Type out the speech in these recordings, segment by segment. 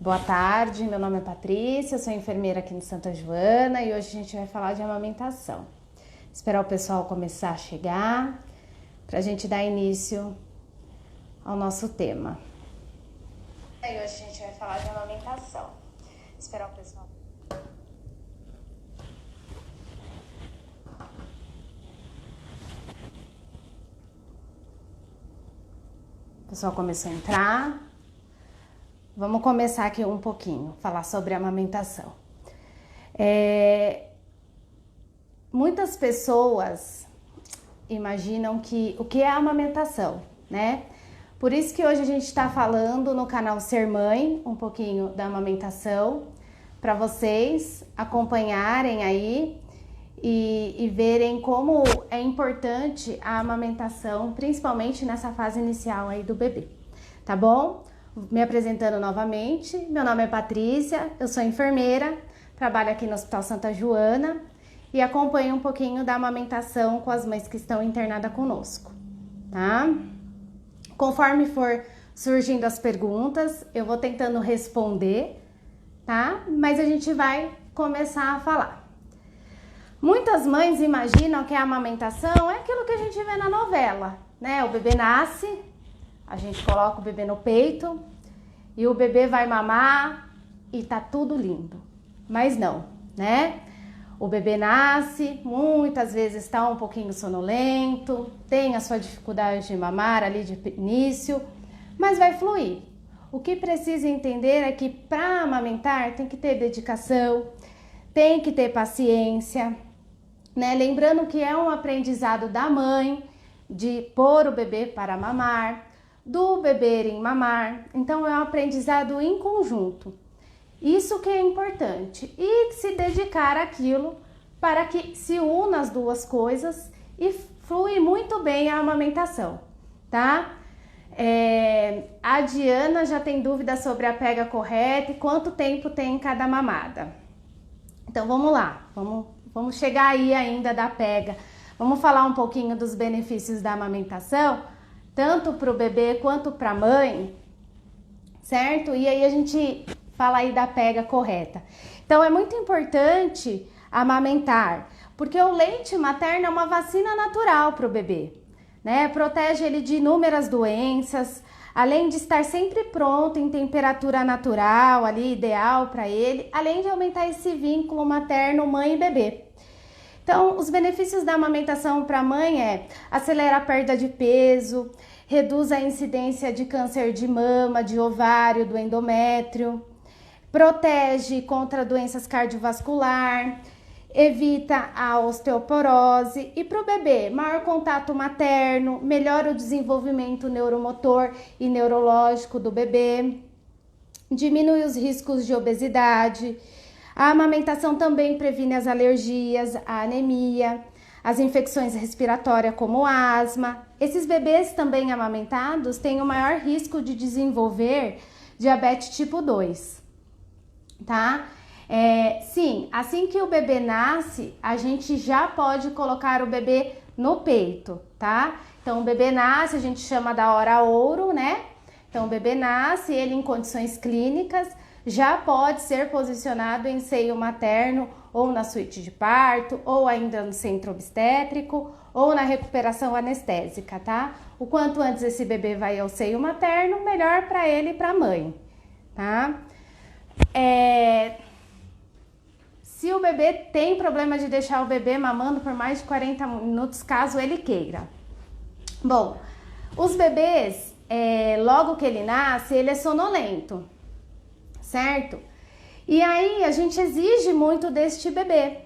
Boa tarde, meu nome é Patrícia, eu sou enfermeira aqui no Santa Joana e hoje a gente vai falar de amamentação. Esperar o pessoal começar a chegar para a gente dar início ao nosso tema. E hoje a gente vai falar de amamentação. Esperar o pessoal. O pessoal começou a entrar. Vamos começar aqui um pouquinho, falar sobre a amamentação. Muitas pessoas imaginam o que é a amamentação, né? Por isso que hoje a gente está falando no canal Ser Mãe, um pouquinho da amamentação, para vocês acompanharem aí e verem como é importante a amamentação, principalmente nessa fase inicial aí do bebê, tá bom? Me apresentando novamente, meu nome é Patrícia, eu sou enfermeira, trabalho aqui no Hospital Santa Joana e acompanho um pouquinho da amamentação com as mães que estão internadas conosco, tá? Conforme for surgindo as perguntas, eu vou tentando responder, tá? Mas a gente vai começar a falar. Muitas mães imaginam que a amamentação é aquilo que a gente vê na novela, né? O bebê nasce, a gente coloca o bebê no peito e o bebê vai mamar e tá tudo lindo. Mas não, né? O bebê nasce, muitas vezes está um pouquinho sonolento, tem a sua dificuldade de mamar ali de início, mas vai fluir. O que precisa entender é que para amamentar tem que ter dedicação, tem que ter paciência, né? Lembrando que é um aprendizado da mãe de pôr o bebê para mamar, do beber em mamar, então é um aprendizado em conjunto. Isso que é importante e se dedicar àquilo para que se una as duas coisas e flui muito bem a amamentação, tá? A Diana já tem dúvida sobre a pega correta e quanto tempo tem em cada mamada. Então vamos lá, vamos chegar aí ainda da pega. Vamos falar um pouquinho dos benefícios da amamentação, tanto para o bebê quanto para a mãe, certo? E aí a gente fala aí da pega correta. Então é muito importante amamentar, porque o leite materno é uma vacina natural para o bebê, né? Protege ele de inúmeras doenças, além de estar sempre pronto em temperatura natural, ali ideal para ele, além de aumentar esse vínculo materno mãe e bebê. Então, os benefícios da amamentação para a mãe acelera a perda de peso, reduz a incidência de câncer de mama, de ovário, do endométrio, protege contra doenças cardiovasculares, evita a osteoporose e para o bebê, maior contato materno, melhora o desenvolvimento neuromotor e neurológico do bebê, diminui os riscos de obesidade. A amamentação também previne as alergias, a anemia, as infecções respiratórias como asma. Esses bebês também amamentados têm o maior risco de desenvolver diabetes tipo 2, tá? Sim, assim que o bebê nasce, a gente já pode colocar o bebê no peito, tá? Então o bebê nasce, a gente chama da hora ouro, né? Então o bebê nasce, ele em condições clínicas, já pode ser posicionado em seio materno ou na suíte de parto, ou ainda no centro obstétrico, ou na recuperação anestésica, tá? O quanto antes esse bebê vai ao seio materno, melhor para ele e para a mãe, tá? Se o bebê tem problema de deixar o bebê mamando por mais de 40 minutos, caso ele queira. Bom, os bebês, logo que ele nasce, ele é sonolento, certo? E aí a gente exige muito deste bebê.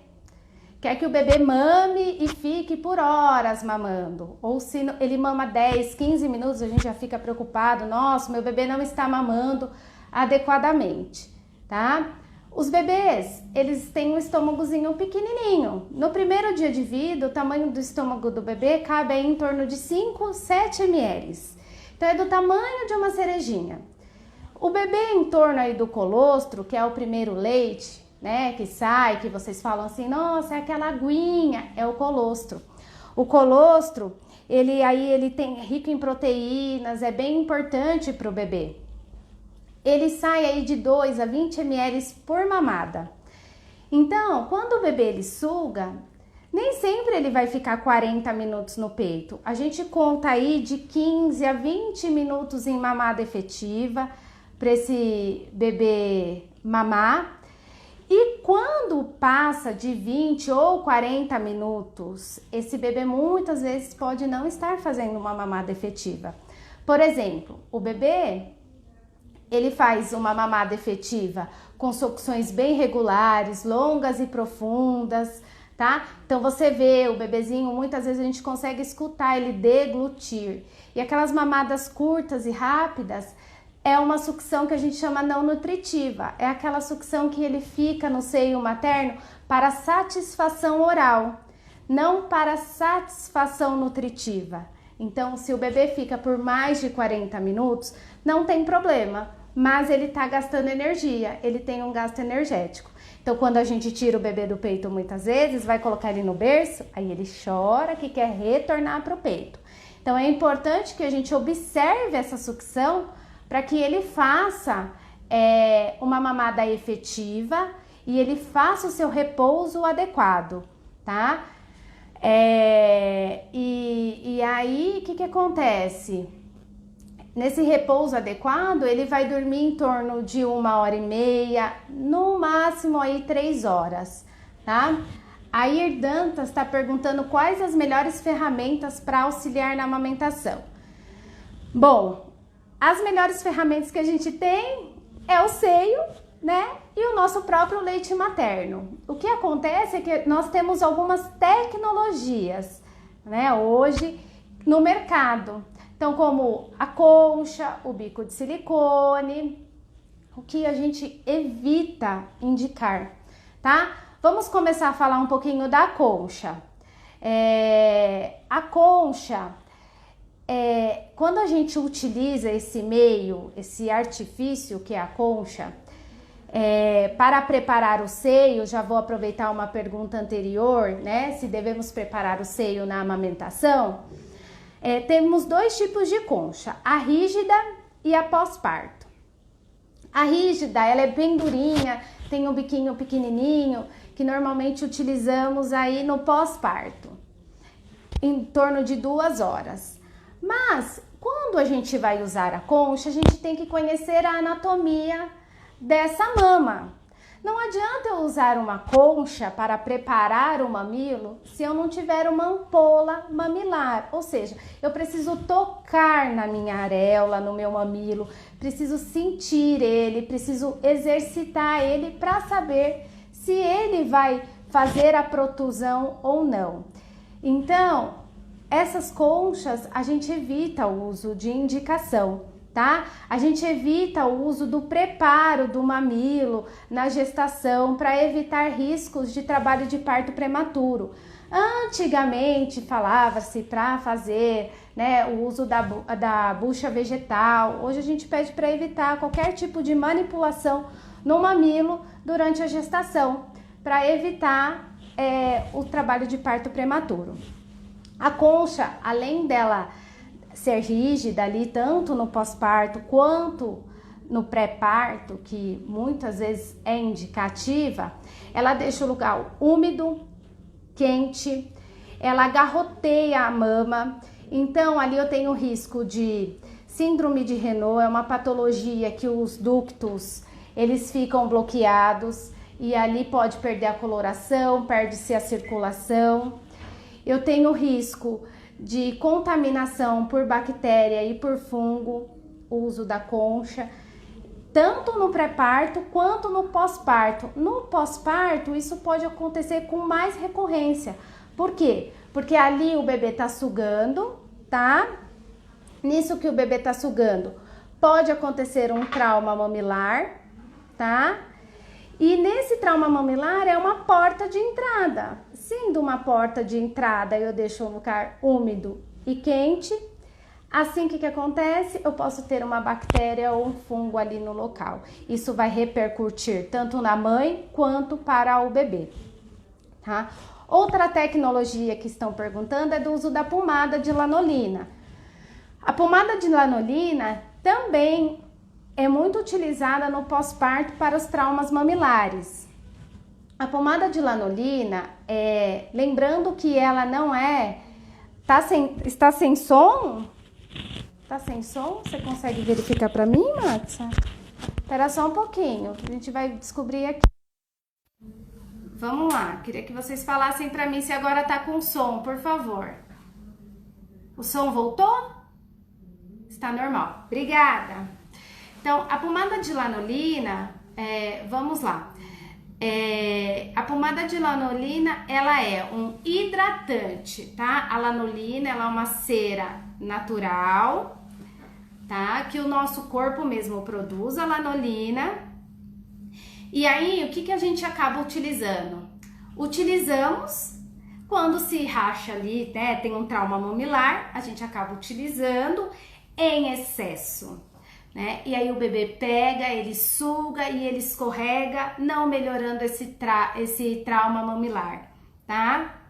Quer que o bebê mame e fique por horas mamando. Ou se ele mama 10, 15 minutos, a gente já fica preocupado. Nossa, meu bebê não está mamando adequadamente, tá? Os bebês, eles têm um estômagozinho pequenininho. No primeiro dia de vida, o tamanho do estômago do bebê cabe aí em torno de 5, 7 ml. Então é do tamanho de uma cerejinha. O bebê em torno aí do colostro, que é o primeiro leite, né, que sai, que vocês falam assim, nossa, é aquela aguinha, é o colostro. O colostro, ele tem rico em proteínas, é bem importante para o bebê. ele sai aí de 2 a 20 ml por mamada. Então, quando o bebê ele suga, nem sempre ele vai ficar 40 minutos no peito. A gente conta aí de 15 a 20 minutos em mamada efetiva para esse bebê mamar. E quando passa de 20 ou 40 minutos, esse bebê muitas vezes pode não estar fazendo uma mamada efetiva. Por exemplo, o bebê, ele faz uma mamada efetiva com sucções bem regulares, longas e profundas, tá? Então você vê o bebezinho, muitas vezes a gente consegue escutar ele deglutir. E aquelas mamadas curtas e rápidas é uma sucção que a gente chama não nutritiva. É aquela sucção que ele fica no seio materno para satisfação oral, não para satisfação nutritiva. Então, se o bebê fica por mais de 40 minutos, não tem problema, mas ele está gastando energia, ele tem um gasto energético. Então, quando a gente tira o bebê do peito muitas vezes, vai colocar ele no berço, aí ele chora que quer retornar para o peito. Então, é importante que a gente observe essa sucção para que ele faça uma mamada efetiva e ele faça o seu repouso adequado, tá? E aí, o que acontece? Nesse repouso adequado, ele vai dormir em torno de 1h30, no máximo aí 3 horas, tá? A Irdantas está perguntando quais as melhores ferramentas para auxiliar na amamentação. Bom, as melhores ferramentas que a gente tem é o seio, né? E o nosso próprio leite materno. O que acontece é que nós temos algumas tecnologias, né, hoje no mercado. Então, como a concha, o bico de silicone, o que a gente evita indicar, tá? Vamos começar a falar um pouquinho da concha. A concha, quando a gente utiliza esse meio, esse artifício que é a concha, para preparar o seio, já vou aproveitar uma pergunta anterior, né? Se devemos preparar o seio na amamentação. Temos 2 tipos de concha, a rígida e a pós-parto. A rígida, ela é bem durinha, tem um biquinho pequenininho, que normalmente utilizamos aí no pós-parto, em torno de 2 horas. Mas, quando a gente vai usar a concha, a gente tem que conhecer a anatomia dessa mama. Não adianta eu usar uma concha para preparar o mamilo se eu não tiver uma ampola mamilar, ou seja, eu preciso tocar na minha areola, no meu mamilo, preciso sentir ele, preciso exercitar ele para saber se ele vai fazer a protusão ou não. Então, essas conchas a gente evita o uso de indicação, tá? A gente evita o uso do preparo do mamilo na gestação para evitar riscos de trabalho de parto prematuro. Antigamente falava-se para fazer, né, o uso da bucha vegetal. Hoje a gente pede para evitar qualquer tipo de manipulação no mamilo durante a gestação, para evitar o trabalho de parto prematuro. A concha, além dela ser rígida ali, tanto no pós-parto quanto no pré-parto, que muitas vezes é indicativa, ela deixa o lugar úmido, quente, ela garroteia a mama, então ali eu tenho risco de síndrome de Renault, é uma patologia que os ductos, eles ficam bloqueados e ali pode perder a coloração, perde-se a circulação. Eu tenho risco de contaminação por bactéria e por fungo, uso da concha, tanto no pré-parto quanto no pós-parto. No pós-parto, isso pode acontecer com mais recorrência. Por quê? Porque ali o bebê tá sugando, tá? Nisso que o bebê tá sugando, pode acontecer um trauma mamilar, tá? E nesse trauma mamilar é uma porta de entrada. Sendo uma porta de entrada, eu deixo um lugar úmido e quente. Assim, o que acontece? Eu posso ter uma bactéria ou um fungo ali no local. Isso vai repercutir tanto na mãe quanto para o bebê, tá? Outra tecnologia que estão perguntando é do uso da pomada de lanolina. A pomada de lanolina também é muito utilizada no pós-parto para os traumas mamilares. A pomada de lanolina, lembrando que ela não é... Está sem som? Tá sem som? Você consegue verificar para mim, Matsa? Espera só um pouquinho, a gente vai descobrir aqui. Vamos lá, queria que vocês falassem para mim se agora tá com som, por favor. O som voltou? Está normal. Obrigada. Então, a pomada de lanolina, vamos lá. A pomada de lanolina, ela é um hidratante, tá? A lanolina, ela é uma cera natural, tá? Que o nosso corpo mesmo produz a lanolina. E aí, o que a gente acaba utilizando? Utilizamos quando se racha ali, né? Tem um trauma mamilar, a gente acaba utilizando em excesso, né? E aí o bebê pega, ele suga e ele escorrega, não melhorando esse trauma mamilar, tá?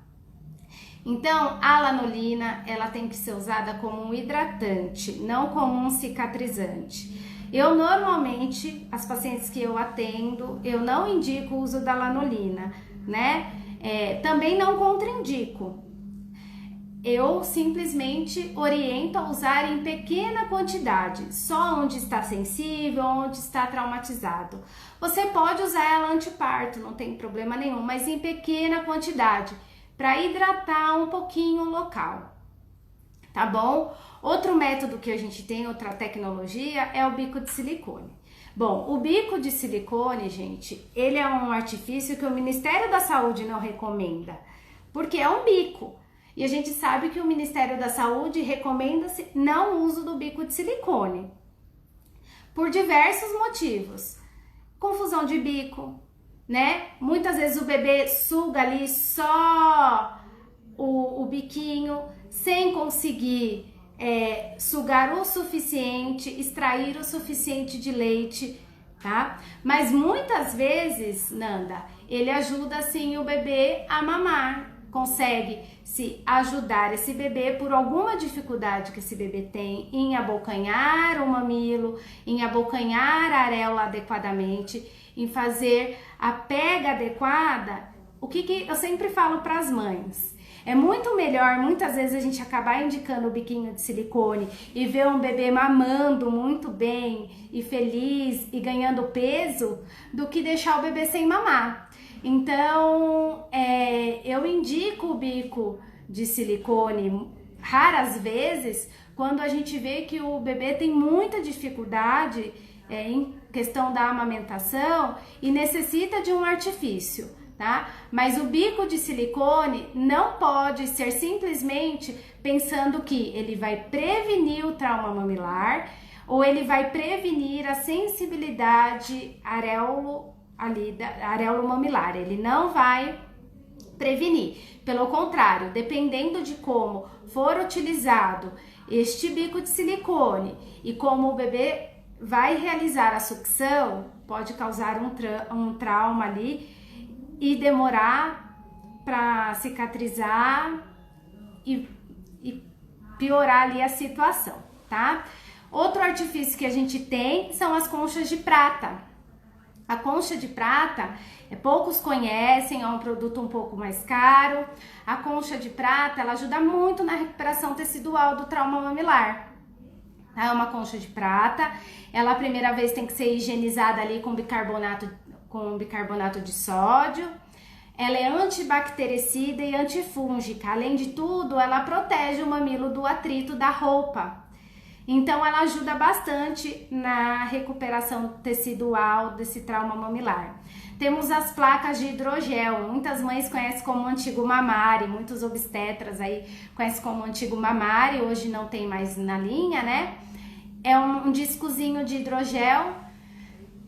Então, a lanolina, ela tem que ser usada como um hidratante, não como um cicatrizante. Eu normalmente, as pacientes que eu atendo, eu não indico o uso da lanolina, né? Também não contraindico. Eu simplesmente oriento a usar em pequena quantidade, só onde está sensível, onde está traumatizado. Você pode usar ela antiparto, não tem problema nenhum, mas em pequena quantidade, para hidratar um pouquinho o local, tá bom? Outro método que a gente tem, outra tecnologia, é o bico de silicone. Bom, o bico de silicone, gente, ele é um artifício que o Ministério da Saúde não recomenda, porque é um bico. E a gente sabe que o Ministério da Saúde recomenda-se não uso do bico de silicone, por diversos motivos. Confusão de bico, né? Muitas vezes o bebê suga ali só o biquinho, sem conseguir sugar o suficiente, extrair o suficiente de leite, tá? Mas muitas vezes, Nanda, ele ajuda sim o bebê a mamar, consegue se ajudar esse bebê por alguma dificuldade que esse bebê tem em abocanhar o mamilo, em abocanhar a areola adequadamente, em fazer a pega adequada. O que eu sempre falo para as mães? É muito melhor, muitas vezes, a gente acabar indicando o biquinho de silicone e ver um bebê mamando muito bem e feliz e ganhando peso, do que deixar o bebê sem mamar. Então, eu indico o bico de silicone raras vezes quando a gente vê que o bebê tem muita dificuldade em questão da amamentação e necessita de um artifício, tá? Mas o bico de silicone não pode ser simplesmente pensando que ele vai prevenir o trauma mamilar ou ele vai prevenir a sensibilidade areolo mamilar. Ele não vai prevenir. Pelo contrário, dependendo de como for utilizado este bico de silicone e como o bebê vai realizar a sucção, pode causar um trauma ali e demorar para cicatrizar e piorar ali a situação, tá? Outro artifício que a gente tem são as conchas de prata. A concha de prata, poucos conhecem, é um produto um pouco mais caro. A concha de prata, ela ajuda muito na recuperação tecidual do trauma mamilar. É uma concha de prata, ela a primeira vez tem que ser higienizada ali com bicarbonato de sódio. Ela é antibactericida e antifúngica. Além de tudo, ela protege o mamilo do atrito da roupa. Então, ela ajuda bastante na recuperação tecidual desse trauma mamilar. Temos as placas de hidrogel. Muitas mães conhecem como antigo mamare, muitos obstetras aí conhecem como antigo mamare, hoje não tem mais na linha, né? É um discozinho de hidrogel,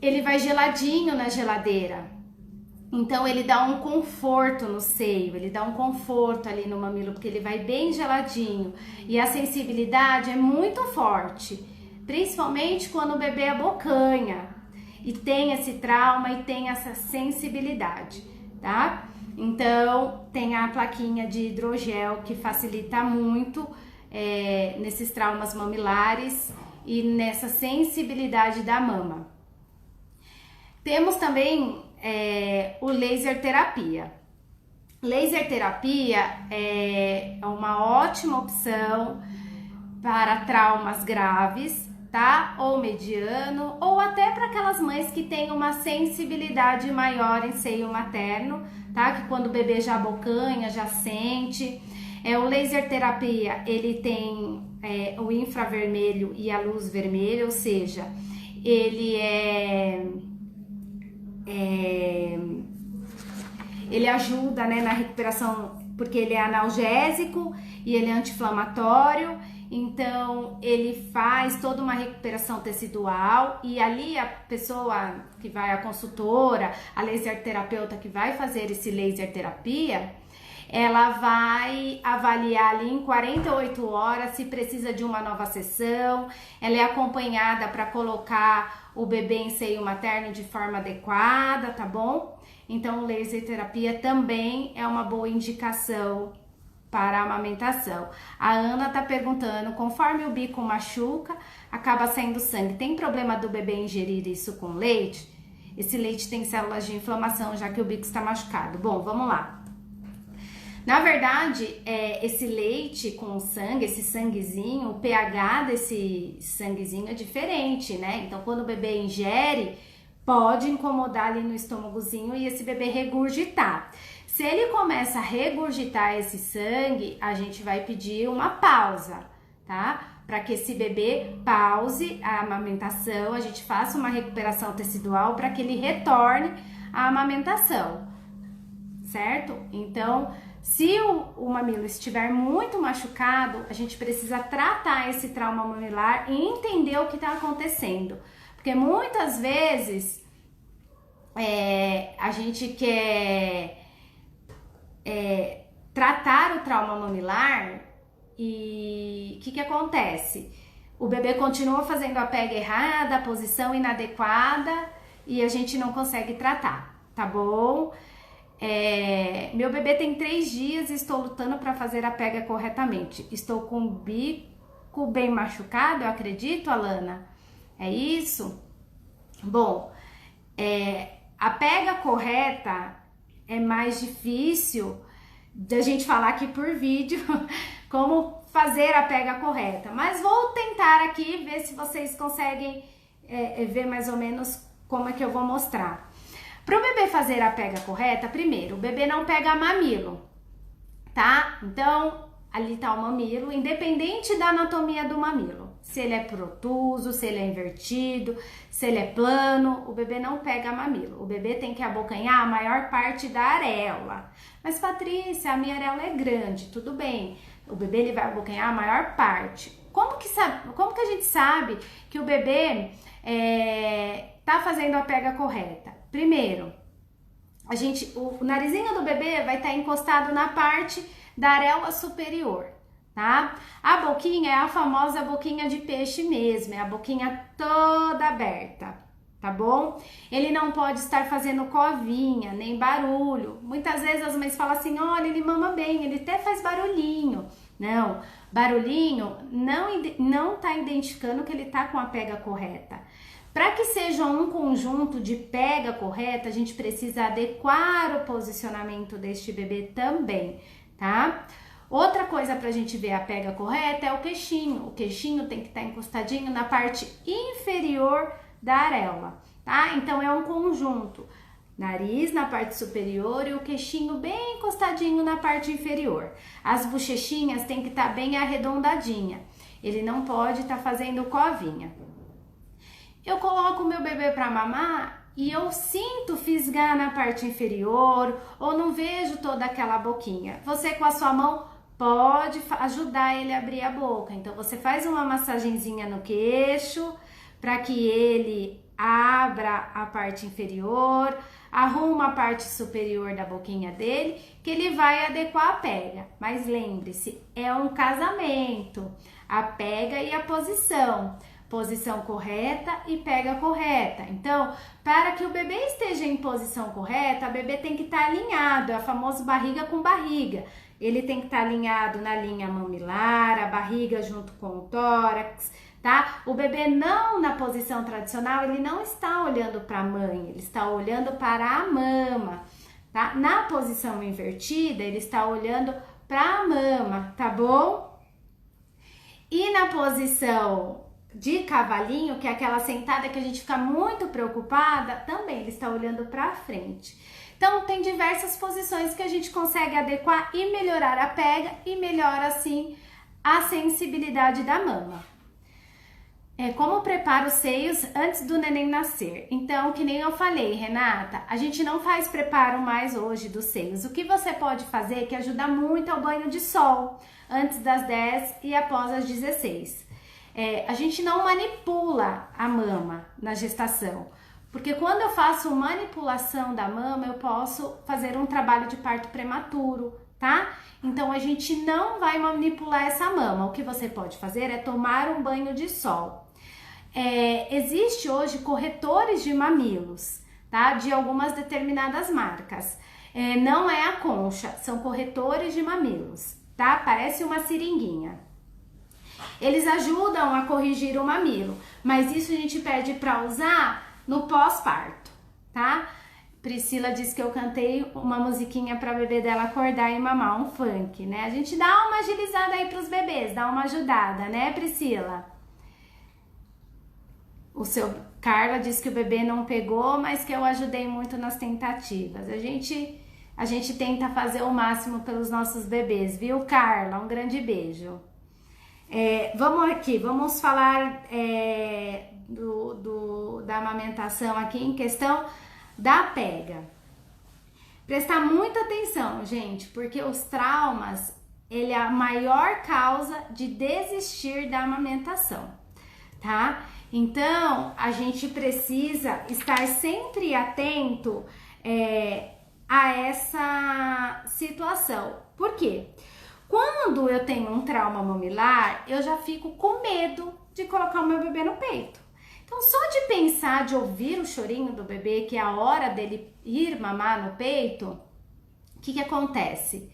ele vai geladinho na geladeira. Então, ele dá um conforto no seio, ele dá um conforto ali no mamilo, porque ele vai bem geladinho. E a sensibilidade é muito forte, principalmente quando o bebê abocanha e tem esse trauma e tem essa sensibilidade, tá? Então, tem a plaquinha de hidrogel que facilita muito nesses traumas mamilares e nessa sensibilidade da mama. Temos também o laser terapia. Laser terapia é uma ótima opção para traumas graves, tá? Ou mediano, ou até para aquelas mães que têm uma sensibilidade maior em seio materno, tá? Que quando o bebê já abocanha, já sente. O laser terapia, ele tem o infravermelho e a luz vermelha, ou seja, ele ele ajuda, né, na recuperação, porque ele é analgésico e ele é anti-inflamatório, então ele faz toda uma recuperação tecidual, e ali a pessoa que vai, a consultora, a laser terapeuta que vai fazer esse laser terapia, ela vai avaliar ali em 48 horas se precisa de uma nova sessão. Ela é acompanhada para colocar o bebê em seio materno de forma adequada, tá bom? Então, laser terapia também é uma boa indicação para a amamentação. A Ana tá perguntando, conforme o bico machuca, acaba saindo sangue. Tem problema do bebê ingerir isso com leite? Esse leite tem células de inflamação, já que o bico está machucado. Bom, vamos lá. Na verdade, esse leite com sangue, esse sanguezinho, o pH desse sanguezinho é diferente, né? Então, quando o bebê ingere, pode incomodar ali no estômagozinho e esse bebê regurgitar. Se ele começa a regurgitar esse sangue, a gente vai pedir uma pausa, tá? Para que esse bebê pause a amamentação, a gente faça uma recuperação tecidual para que ele retorne à amamentação, certo? Então, se o mamilo estiver muito machucado, a gente precisa tratar esse trauma mamilar e entender o que está acontecendo. Porque muitas vezes a gente quer tratar o trauma mamilar e o que acontece? O bebê continua fazendo a pega errada, a posição inadequada e a gente não consegue tratar, tá bom? Meu bebê tem 3 dias e estou lutando para fazer a pega corretamente. Estou com o bico bem machucado, eu acredito, Alana? É isso? Bom, a pega correta é mais difícil da gente falar aqui por vídeo como fazer a pega correta, mas vou tentar aqui ver se vocês conseguem ver mais ou menos como é que eu vou mostrar. Para o bebê fazer a pega correta, primeiro, o bebê não pega mamilo, tá? Então, ali tá o mamilo, independente da anatomia do mamilo. Se ele é protuso, se ele é invertido, se ele é plano, o bebê não pega mamilo. O bebê tem que abocanhar a maior parte da areola. Mas, Patrícia, a minha areola é grande, tudo bem. O bebê ele vai abocanhar a maior parte. Como que a gente sabe que o bebê tá fazendo a pega correta? Primeiro, o narizinho do bebê vai estar encostado na parte da areola superior, tá? A boquinha é a famosa boquinha de peixe mesmo, é a boquinha toda aberta, tá bom? Ele não pode estar fazendo covinha, nem barulho. Muitas vezes as mães falam assim, olha, ele mama bem, ele até faz barulhinho. Não, barulhinho não tá identificando que ele tá com a pega correta. Para que seja um conjunto de pega correta, a gente precisa adequar o posicionamento deste bebê também, tá? Outra coisa para a gente ver a pega correta é o queixinho. O queixinho tem que estar encostadinho na parte inferior da areola, tá? Então é um conjunto. Nariz na parte superior e o queixinho bem encostadinho na parte inferior. As bochechinhas tem que estar bem arredondadinha. Ele não pode estar fazendo covinha. Eu coloco o meu bebê para mamar e eu sinto fisgar na parte inferior ou não vejo toda aquela boquinha. Você com a sua mão pode ajudar ele a abrir a boca. Então você faz uma massagenzinha no queixo para que ele abra a parte inferior, arruma a parte superior da boquinha dele, que ele vai adequar a pega. Mas lembre-se, é um casamento, a pega e a posição. Posição correta e pega correta. Então, para que o bebê esteja em posição correta, o bebê tem que estar alinhado, é o famoso barriga com barriga. Ele tem que estar alinhado na linha mamilar, a barriga junto com o tórax, tá? O bebê não na posição tradicional, ele não está olhando para a mãe, ele está olhando para a mama, tá? Na posição invertida, ele está olhando para a mama, tá bom? E na posição de cavalinho, que é aquela sentada que a gente fica muito preocupada, também ele está olhando para frente. Então, tem diversas posições que a gente consegue adequar e melhorar a pega e melhora, assim, a sensibilidade da mama. Como prepara os seios antes do neném nascer? Então, que nem eu falei, Renata, a gente não faz preparo mais hoje dos seios. O que você pode fazer que ajuda muito é o banho de sol, antes das 10 e após as 16. A gente não manipula a mama na gestação, porque quando eu faço manipulação da mama, eu posso fazer um trabalho de parto prematuro, tá? Então, a gente não vai manipular essa mama. O que você pode fazer é tomar um banho de sol. Existe hoje corretores de mamilos, tá? De algumas determinadas marcas. Não é a Concha, são corretores de mamilos, tá? Parece uma seringuinha. Eles ajudam a corrigir o mamilo, mas isso a gente pede para usar no pós-parto, tá? Priscila disse que eu cantei uma musiquinha para bebê dela acordar e mamar, um funk, né? A gente dá uma agilizada aí pros bebês, dá uma ajudada, né, Priscila? O seu Carla disse que o bebê não pegou, mas que eu ajudei muito nas tentativas. A gente tenta fazer o máximo pelos nossos bebês, viu, Carla? Um grande beijo. Vamos falar da amamentação aqui em questão da pega. Prestar muita atenção, gente, porque os traumas, ele é a maior causa de desistir da amamentação, tá? Então, a gente precisa estar sempre atento a essa situação. Por quê? Quando eu tenho um trauma mamilar, eu já fico com medo de colocar o meu bebê no peito. Então, só de pensar, de ouvir o chorinho do bebê, que é a hora dele ir mamar no peito, o que acontece?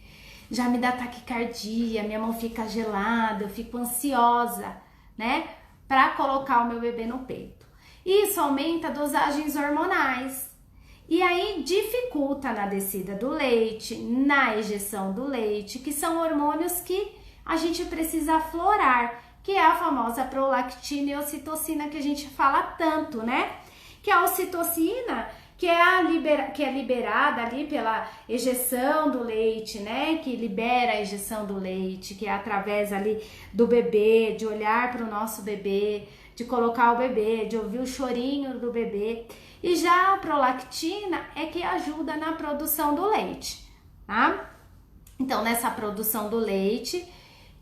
Já me dá taquicardia, minha mão fica gelada, eu fico ansiosa, né? Para colocar o meu bebê no peito. Isso aumenta dosagens hormonais. E aí dificulta na descida do leite, na ejeção do leite, que são hormônios que a gente precisa aflorar, que é a famosa prolactina e ocitocina que a gente fala tanto, né? Que a ocitocina, que é liberada ali pela ejeção do leite, né? Que libera a ejeção do leite, que é através ali do bebê, de olhar para o nosso bebê, de colocar o bebê, de ouvir o chorinho do bebê. E já a prolactina é que ajuda na produção do leite, tá? Então, nessa produção do leite,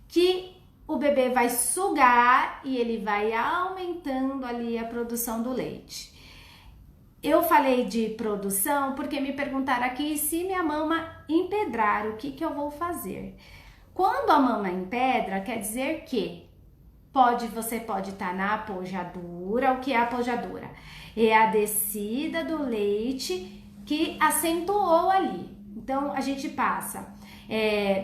que o bebê vai sugar e ele vai aumentando ali a produção do leite. Eu falei de produção porque me perguntaram aqui se minha mama empedrar, o que eu vou fazer? Quando a mama empedra, quer dizer que você pode estar na apojadura. O que é a apojadura? É a descida do leite que acentuou ali. Então, a gente passa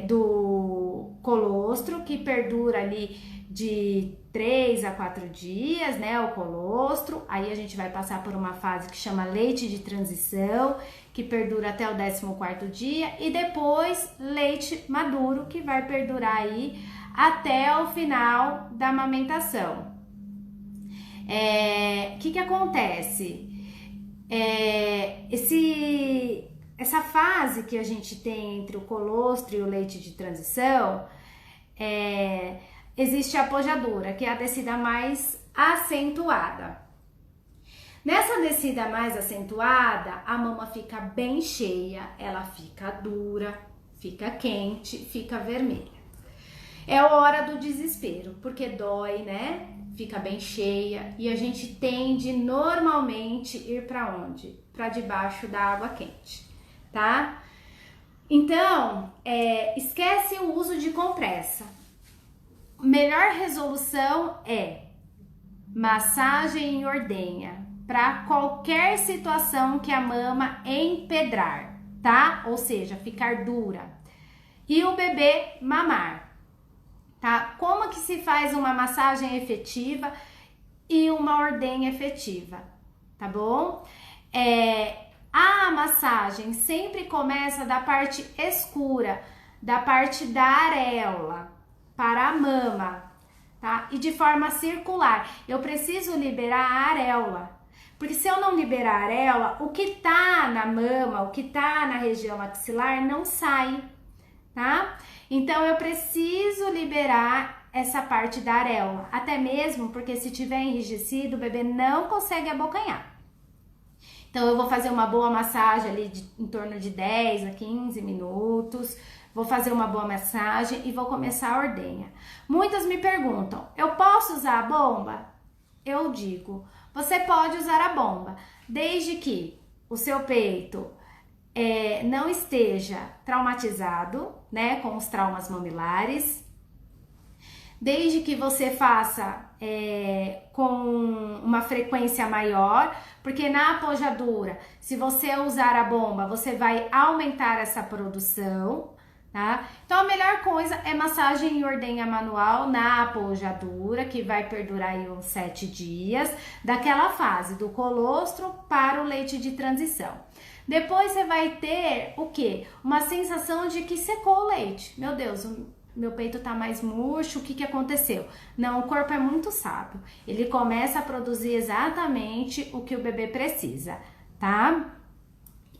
do colostro, que perdura ali de 3 a 4 dias, né, o colostro. Aí a gente vai passar por uma fase que chama leite de transição, que perdura até o 14º dia, e depois leite maduro, que vai perdurar aí até o final da amamentação. Que acontece? Essa fase que a gente tem entre o colostro e o leite de transição, existe a apojadura, que é a descida mais acentuada. Nessa descida mais acentuada, a mama fica bem cheia, ela fica dura, fica quente, fica vermelha. É a hora do desespero, porque dói, né? Fica bem cheia e a gente tende normalmente ir para onde? Para debaixo da água quente, tá? Então, esquece o uso de compressa. Melhor resolução é massagem em ordenha para qualquer situação que a mama empedrar, tá? Ou seja, ficar dura. E o bebê mamar. tá? Como que se faz uma massagem efetiva e uma ordenha efetiva, tá bom? A massagem sempre começa da parte escura, da parte da areola para a mama, tá? E de forma circular. Eu preciso liberar a areola, porque se eu não liberar a areola, o que tá na mama, o que tá na região maxilar não sai, tá? Então eu preciso liberar essa parte da areola, até mesmo porque se tiver enrijecido, o bebê não consegue abocanhar. Então eu vou fazer uma boa massagem ali em torno de 10 a 15 minutos, vou fazer uma boa massagem e vou começar a ordenha. Muitas me perguntam, eu posso usar a bomba? Eu digo, você pode usar a bomba, desde que o seu peito não esteja traumatizado, né, com os traumas mamilares, desde que você faça com uma frequência maior, porque na apojadura, se você usar a bomba, você vai aumentar essa produção, tá? Então a melhor coisa é massagem e ordenha manual na apojadura, que vai perdurar aí uns 7 dias, daquela fase do colostro para o leite de transição. Depois você vai ter o quê? Uma sensação de que secou o leite. Meu Deus, meu peito tá mais murcho, o que aconteceu? Não, o corpo é muito sábio. Ele começa a produzir exatamente o que o bebê precisa, tá?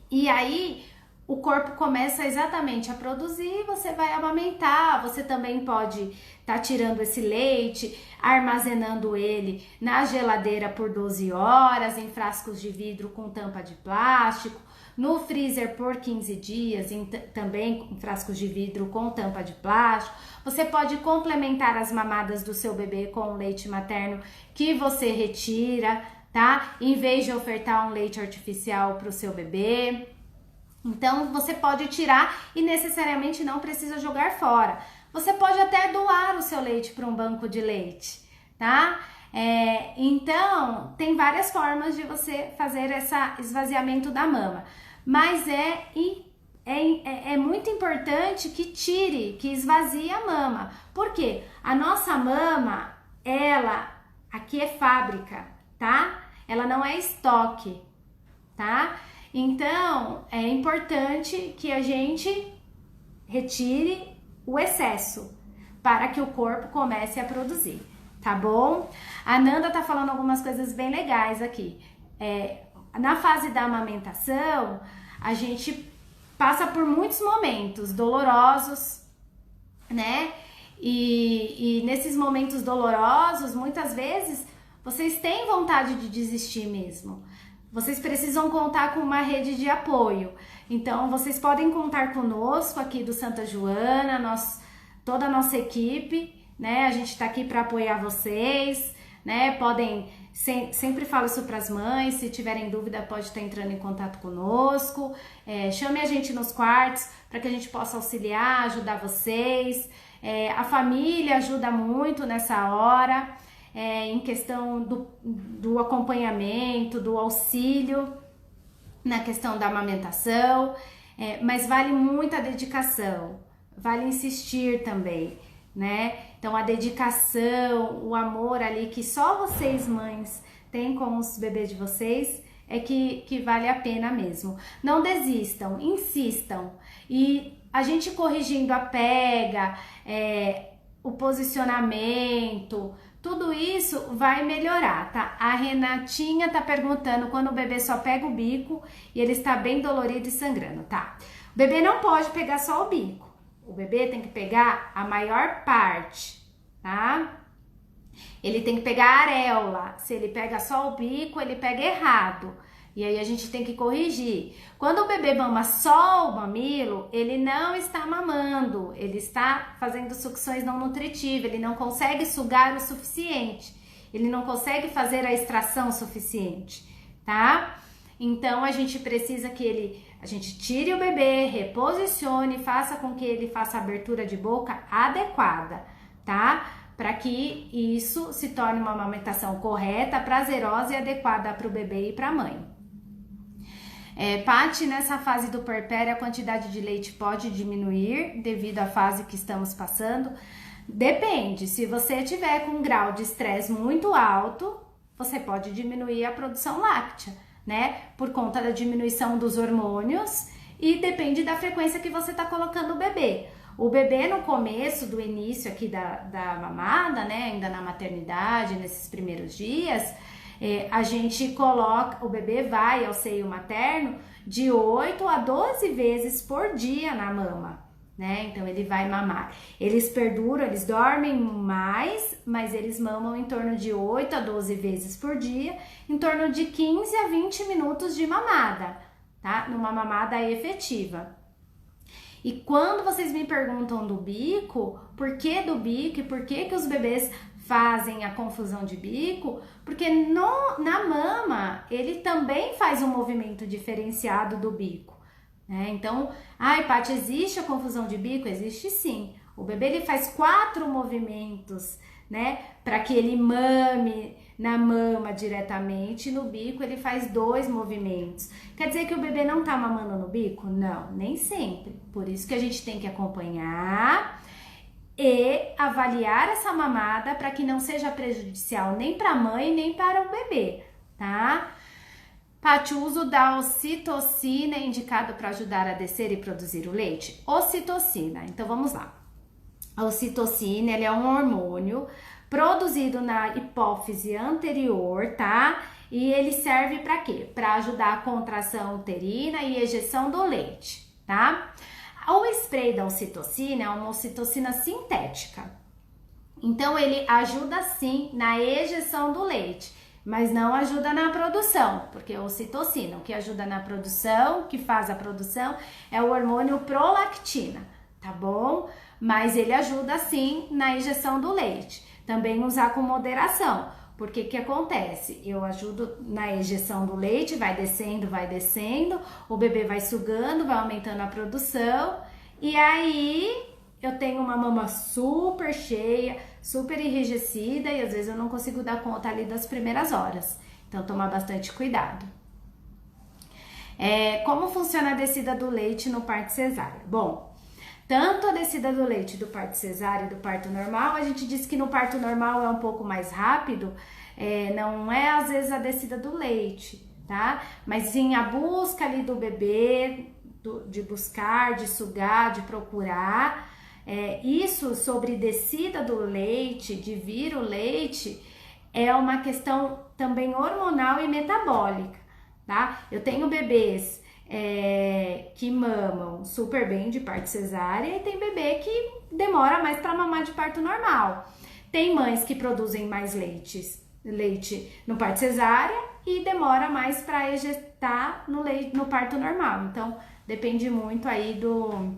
E aí, o corpo começa exatamente a produzir, você vai amamentar, você também pode estar tirando esse leite, armazenando ele na geladeira por 12 horas, em frascos de vidro com tampa de plástico, no freezer por 15 dias, também em frascos de vidro com tampa de plástico. Você pode complementar as mamadas do seu bebê com o leite materno que você retira, tá? Em vez de ofertar um leite artificial para o seu bebê. Então, você pode tirar e necessariamente não precisa jogar fora. Você pode até doar o seu leite para um banco de leite, tá? Então, tem várias formas de você fazer esse esvaziamento da mama. Mas é muito importante que tire, que esvazie a mama. Por quê? A nossa mama, ela aqui é fábrica, tá? Ela não é estoque, tá? Então, é importante que a gente retire o excesso para que o corpo comece a produzir, tá bom? A Nanda tá falando algumas coisas bem legais aqui. Na fase da amamentação, a gente passa por muitos momentos dolorosos, né? E nesses momentos dolorosos, muitas vezes, vocês têm vontade de desistir mesmo. Vocês precisam contar com uma rede de apoio. Então, vocês podem contar conosco aqui do Santa Joana, toda a nossa equipe, né? A gente tá aqui para apoiar vocês, né? Sempre falo isso para as mães, se tiverem dúvida pode estar entrando em contato conosco. Chame a gente nos quartos para que a gente possa auxiliar, ajudar vocês. A família ajuda muito nessa hora. Em questão do acompanhamento, do auxílio na questão da amamentação, mas vale muito a dedicação, vale insistir também, né? Então a dedicação, o amor ali que só vocês mães têm com os bebês de vocês é que vale a pena mesmo. Não desistam, insistam, e a gente corrigindo a pega, o posicionamento, tudo isso vai melhorar, tá? A Renatinha tá perguntando quando o bebê só pega o bico e ele está bem dolorido e sangrando, tá? O bebê não pode pegar só o bico. O bebê tem que pegar a maior parte, tá? Ele tem que pegar a areola. Se ele pega só o bico, ele pega errado. E aí a gente tem que corrigir. Quando o bebê mama só o mamilo, ele não está mamando, ele está fazendo sucções não nutritivas, ele não consegue sugar o suficiente, ele não consegue fazer a extração suficiente, tá? Então a gente precisa que a gente tire o bebê, reposicione, faça com que ele faça a abertura de boca adequada, tá? Para que isso se torne uma amamentação correta, prazerosa e adequada para o bebê e para a mãe. Paty, nessa fase do puerpério, a quantidade de leite pode diminuir devido à fase que estamos passando. Depende, se você tiver com um grau de estresse muito alto, você pode diminuir a produção láctea, né? Por conta da diminuição dos hormônios e depende da frequência que você tá colocando o bebê. O bebê no começo, do início aqui da mamada, né? Ainda na maternidade, nesses primeiros dias, a gente coloca, o bebê vai ao seio materno de 8 a 12 vezes por dia na mama, né? Então ele vai mamar. Eles perduram, eles dormem mais, mas eles mamam em torno de 8 a 12 vezes por dia, em torno de 15 a 20 minutos de mamada, tá? Numa mamada efetiva. E quando vocês me perguntam do bico, por que do bico e por que os bebês fazem a confusão de bico? Porque na mama ele também faz um movimento diferenciado do bico. Então, Paty, existe a confusão de bico? Existe sim. O bebê ele faz 4 movimentos, né? Para que ele mame na mama diretamente, no bico ele faz 2 movimentos. Quer dizer que o bebê não tá mamando no bico? Não, nem sempre. Por isso que a gente tem que acompanhar e avaliar essa mamada para que não seja prejudicial nem para a mãe nem para o bebê, tá? Paty, o uso da ocitocina é indicado para ajudar a descer e produzir o leite? Ocitocina, então vamos lá. A ocitocina, ele é um hormônio produzido na hipófise anterior, tá? E ele serve para quê? Para ajudar a contração uterina e ejeção do leite, tá? O spray da ocitocina é uma ocitocina sintética. Então, ele ajuda sim na ejeção do leite, mas não ajuda na produção, porque a ocitocina, o que ajuda na produção, o que faz a produção, é o hormônio prolactina, tá bom? Mas ele ajuda sim na injeção do leite. Também usar com moderação, porque o que acontece? Eu ajudo na ejeção do leite, vai descendo, o bebê vai sugando, vai aumentando a produção, e aí eu tenho uma mama super cheia, super enrijecida, e às vezes eu não consigo dar conta ali das primeiras horas. Então, tomar bastante cuidado. Como funciona a descida do leite no parto cesárea? Bom, tanto a descida do leite do parto cesárea e do parto normal, a gente diz que no parto normal é um pouco mais rápido, não é às vezes a descida do leite, tá? Mas sim a busca ali do bebê, de buscar, de sugar, de procurar. Isso sobre descida do leite, de vir o leite, é uma questão também hormonal e metabólica, tá? Eu tenho bebês que mamam super bem de parto cesárea e tem bebê que demora mais para mamar de parto normal. Tem mães que produzem mais leite no parto cesárea e demora mais para ejetar no parto normal. Então, depende muito aí do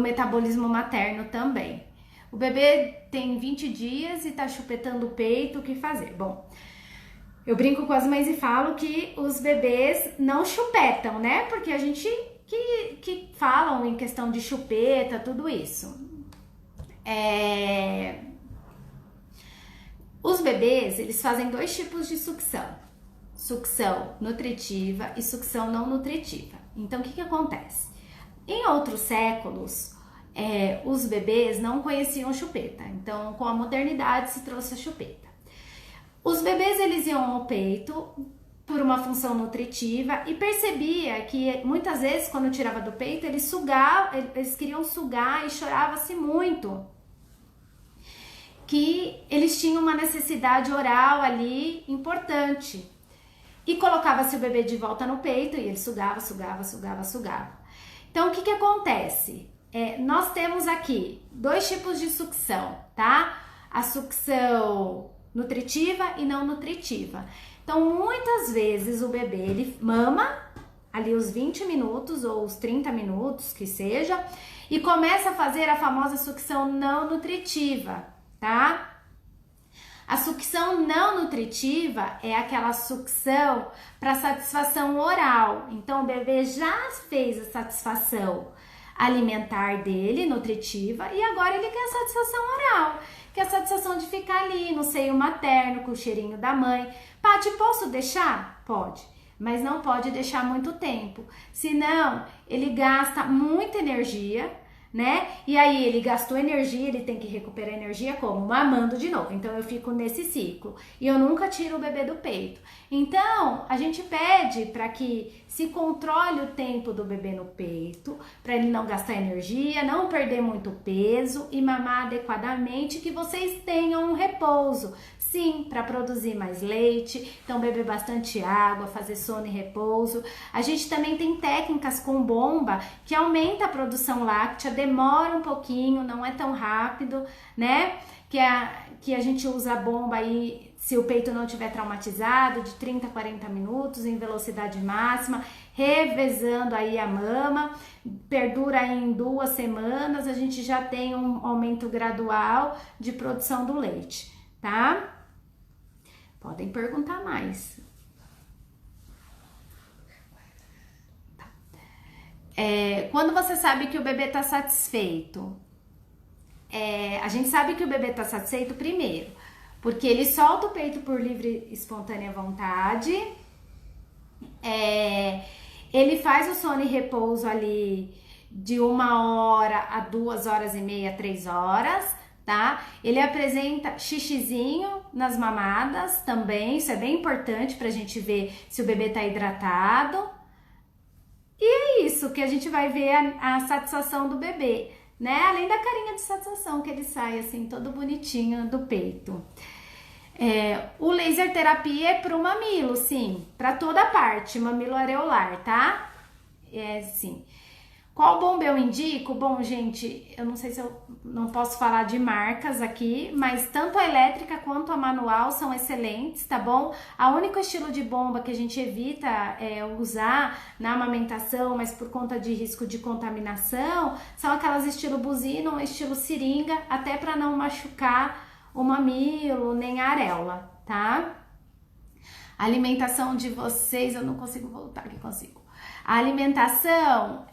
metabolismo materno também. O bebê tem 20 dias e tá chupetando o peito, o que fazer? Bom, eu brinco com as mães e falo que os bebês não chupetam, né? Porque a gente que falam em questão de chupeta, tudo isso. Os bebês, eles fazem 2 tipos de sucção. Sucção nutritiva e sucção não nutritiva. Então, o que acontece? Em outros séculos, os bebês não conheciam chupeta. Então, com a modernidade, se trouxe a chupeta. Os bebês, eles iam ao peito por uma função nutritiva e percebia que muitas vezes, quando tirava do peito, eles queriam sugar e chorava-se muito. Que eles tinham uma necessidade oral ali importante. E colocava-se o bebê de volta no peito e ele sugava. Então, o que acontece? Nós temos aqui 2 tipos de sucção, tá? A sucção nutritiva e não nutritiva. Então, muitas vezes o bebê, ele mama ali os 20 minutos ou os 30 minutos, que seja, e começa a fazer a famosa sucção não nutritiva, tá? A sucção não nutritiva é aquela sucção para satisfação oral. Então, o bebê já fez a satisfação alimentar dele, nutritiva, e agora ele quer a satisfação oral, que é a satisfação de ficar ali no seio materno, com o cheirinho da mãe. Paty, posso deixar? Pode, mas não pode deixar muito tempo, senão ele gasta muita energia, né? E aí ele gastou energia, ele tem que recuperar energia como? Mamando de novo. Então eu fico nesse ciclo e eu nunca tiro o bebê do peito. Então a gente pede para que se controle o tempo do bebê no peito, para ele não gastar energia, não perder muito peso e mamar adequadamente, que vocês tenham um repouso. Sim, para produzir mais leite, então beber bastante água, fazer sono e repouso. A gente também tem técnicas com bomba que aumenta a produção láctea, demora um pouquinho, não é tão rápido, né? Que a gente usa a bomba aí, se o peito não estiver traumatizado, de 30 a 40 minutos em velocidade máxima, revezando aí a mama, perdura aí em 2 semanas, a gente já tem um aumento gradual de produção do leite, tá? Podem perguntar mais. Tá. Quando você sabe que o bebê tá satisfeito? A gente sabe que o bebê tá satisfeito primeiro, porque ele solta o peito por livre e espontânea vontade, ele faz o sono e repouso ali de 1 hora a 2 horas e meia, 3 horas, tá? Ele apresenta xixizinho nas mamadas também, isso é bem importante pra gente ver se o bebê tá hidratado. E é isso que a gente vai ver a satisfação do bebê, né? Além da carinha de satisfação que ele sai assim, todo bonitinho do peito. O laser terapia é pro mamilo, sim, pra toda parte, mamilo areolar, tá? Sim. Qual bomba eu indico? Bom, gente, eu não sei se eu não posso falar de marcas aqui, mas tanto a elétrica quanto a manual são excelentes, tá bom? A único estilo de bomba que a gente evita usar na amamentação, mas por conta de risco de contaminação, são aquelas estilo buzina ou estilo seringa, até para não machucar o mamilo nem a areola, tá? A alimentação de vocês, eu não consigo voltar aqui, consigo. A alimentação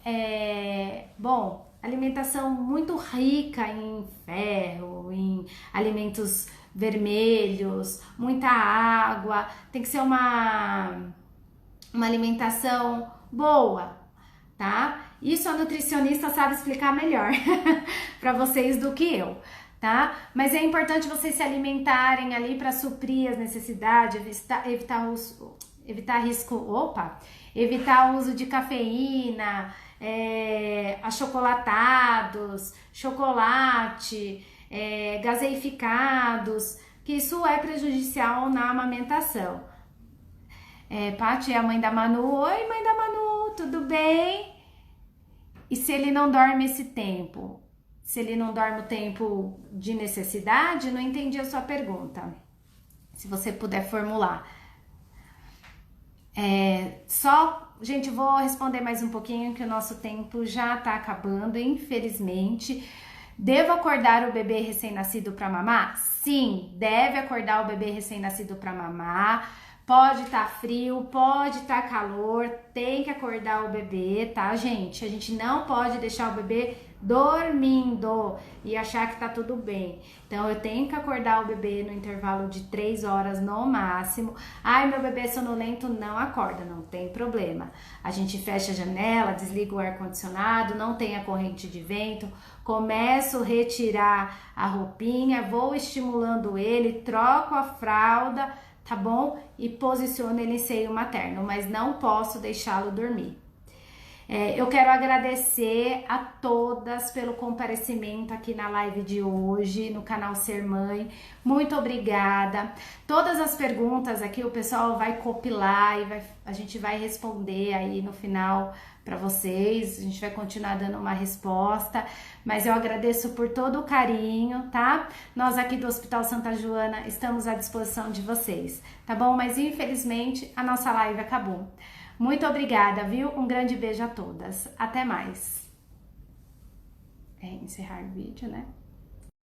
alimentação muito rica em ferro, em alimentos vermelhos, muita água, tem que ser uma alimentação boa, tá? Isso a nutricionista sabe explicar melhor para vocês do que eu, tá? Mas é importante vocês se alimentarem ali para suprir as necessidades, evitar o uso de cafeína, achocolatados, chocolate, gaseificados, que isso é prejudicial na amamentação. Paty é a mãe da Manu. Oi, mãe da Manu, tudo bem? E se ele não dorme esse tempo? Se ele não dorme o tempo de necessidade, não entendi a sua pergunta. Se você puder formular. Gente, vou responder mais um pouquinho que o nosso tempo já tá acabando, infelizmente. Devo acordar o bebê recém-nascido para mamar? Sim, deve acordar o bebê recém-nascido para mamar. Pode estar frio, pode estar calor, tem que acordar o bebê, tá, gente? A gente não pode deixar o bebê dormindo e achar que tá tudo bem. Então eu tenho que acordar o bebê no intervalo de 3 horas no máximo. Ai, meu bebê é sonolento, não acorda, não tem problema. A gente fecha a janela, desliga o ar-condicionado, não tem a corrente de vento, começo a retirar a roupinha, vou estimulando ele, troco a fralda, tá bom? E posiciono ele em seio materno, mas não posso deixá-lo dormir. Eu quero agradecer a todas pelo comparecimento aqui na live de hoje, no canal Ser Mãe. Muito obrigada. Todas as perguntas aqui o pessoal vai compilar e a gente vai responder aí no final para vocês. A gente vai continuar dando uma resposta, mas eu agradeço por todo o carinho, tá? Nós aqui do Hospital Santa Joana estamos à disposição de vocês, tá bom? Mas infelizmente a nossa live acabou. Muito obrigada, viu? Um grande beijo a todas. Até mais. Encerrar o vídeo, né?